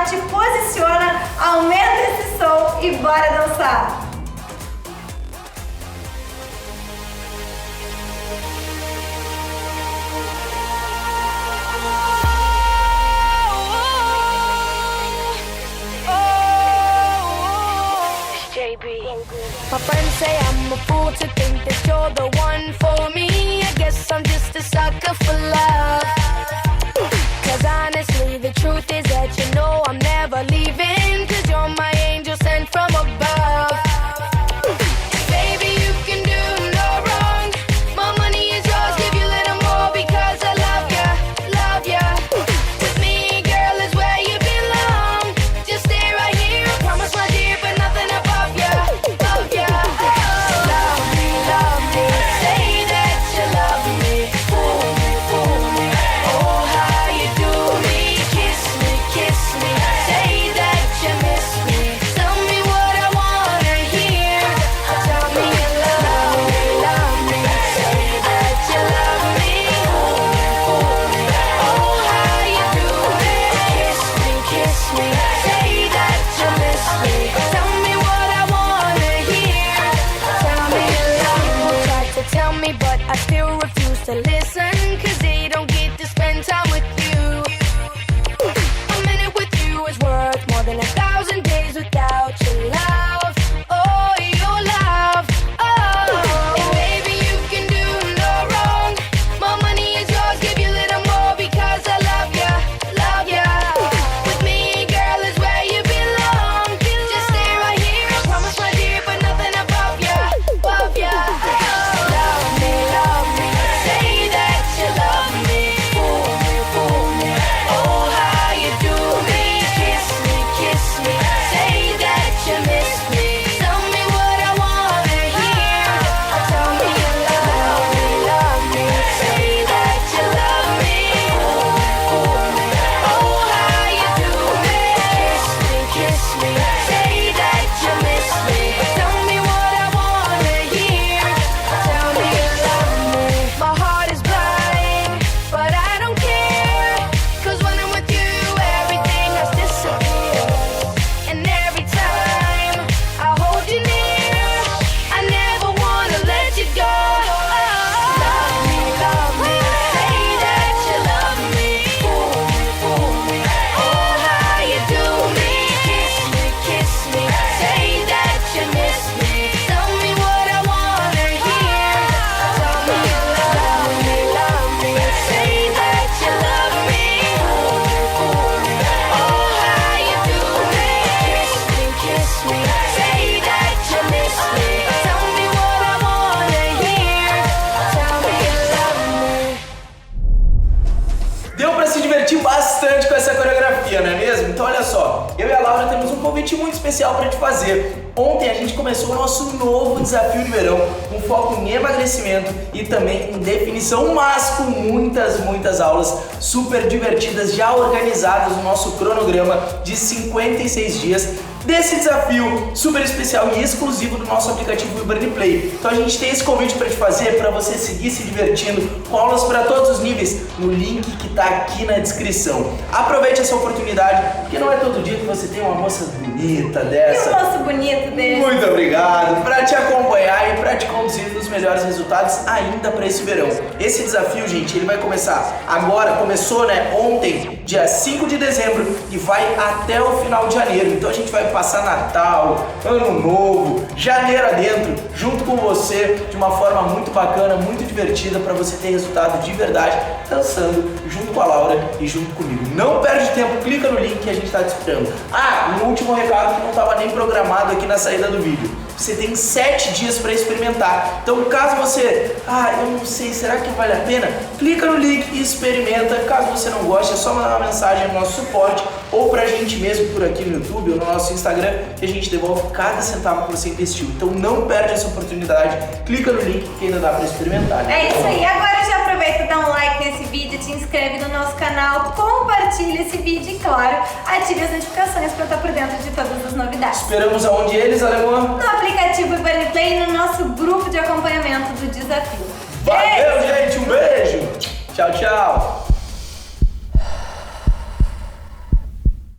te posiciona, aumenta esse som e bora dançar! My friends say I'm a fool to think that you're the one for me. I guess I'm just a sucker for love. 'Cause honestly, the truth is that you know I'm never leaving. 'Cause you're my angel sent from above. Baby, you can do no wrong. My money is yours, give you a little more because I love ya, love ya. With me, girl, is where you belong. Just stay right here, I promise my dear, but nothing above ya, above ya. Love me, say that you love me. Fool me, fool me. Oh, how you do me. Kiss me, say that you miss me. Tell me what I wanna hear. Tell me you love me. Say that you love me. Fool me, oh, how you do me. Kiss me, say that you miss me. Tell me what I wanna hear. Tell me you love me. People try to tell me, but I still refuse to listen. 'Cause they don't get to spend time with you. A minute with you is worth more than 1,000 days without your love. Oh, your love. Oh, and baby, you can do no wrong. My money is yours, give you a little more because I love ya, love ya. With me, girl, is where you belong. Just stay right here, I promise, my dear, but nothing above ya, above ya. Love me, say that you love me. Fool me, oh, how you do me. Kiss me, say that you miss me. Tell me what I wanna hear. Tell me you love me. Say that you love me. Fool me, oh, how you do me. Kiss me, say that you miss me. Tell me what I wanna hear. Tell me you love me. My heart is blind, but I don't care. 'Cause when I'm with you, everything else disappears. And every time I hold you near, I never wanna let you go. Love me, say that you love me. Fool me, oh, how you do me. Kiss me, say that you miss me. Tell me what I wanna hear. Tell me you love me. Say that you love me. Oh, how you do me. Kiss me, say that you miss me. Tell me what I wanna hear. Tell me you love me. Deu pra se divertir bastante com essa coreografia, não é mesmo? Então olha só, eu e a Laura temos um convite muito especial pra te fazer. Ontem a gente começou o nosso novo desafio de verão, com foco em emagrecimento e também em definição, mas com muitas aulas super divertidas, já organizadas no nosso cronograma de 56 dias desse desafio super especial e exclusivo do nosso aplicativo Burn Play. Então a gente tem esse convite para te fazer, para você seguir se divertindo com aulas para todos os níveis no link que está aqui na descrição. Aproveite essa oportunidade, porque não é todo dia que você tem uma moça bonita dessa. E um moço bonito desse. Muito obrigado para te acompanhar e para te conduzir nos melhores resultados ainda para esse verão. Esse desafio, gente, ele vai começar agora, começou, né, ontem, dia 5 de dezembro e vai até o final de janeiro. Então a gente vai passar Natal, Ano Novo, janeiro adentro, junto com você, de uma forma muito bacana, muito divertida, para você ter resultado de verdade, dançando junto com a Laura e junto comigo. Não perde tempo, clica no link que a gente está te esperando. Ah, um último recado que não estava nem programado aqui na saída do vídeo. Você tem 7 dias para experimentar. Então, caso você, eu não sei, será que vale a pena? Clica no link e experimenta. Caso você não goste, é só mandar uma mensagem no nosso suporte ou pra gente mesmo por aqui no YouTube ou no nosso Instagram, que a gente devolve cada centavo que você investiu. Então não perde essa oportunidade, clica no link que ainda dá pra experimentar. É isso aí, agora já aproveita e dá um like nesse vídeo, te inscreve no nosso canal, compartilha esse vídeo e, claro, ative as notificações pra estar por dentro de todas as novidades. Esperamos aonde eles, Alemã? No aplicativo Burn Play e no nosso grupo de acompanhamento do desafio. Valeu, gente, um beijo! Tchau, tchau!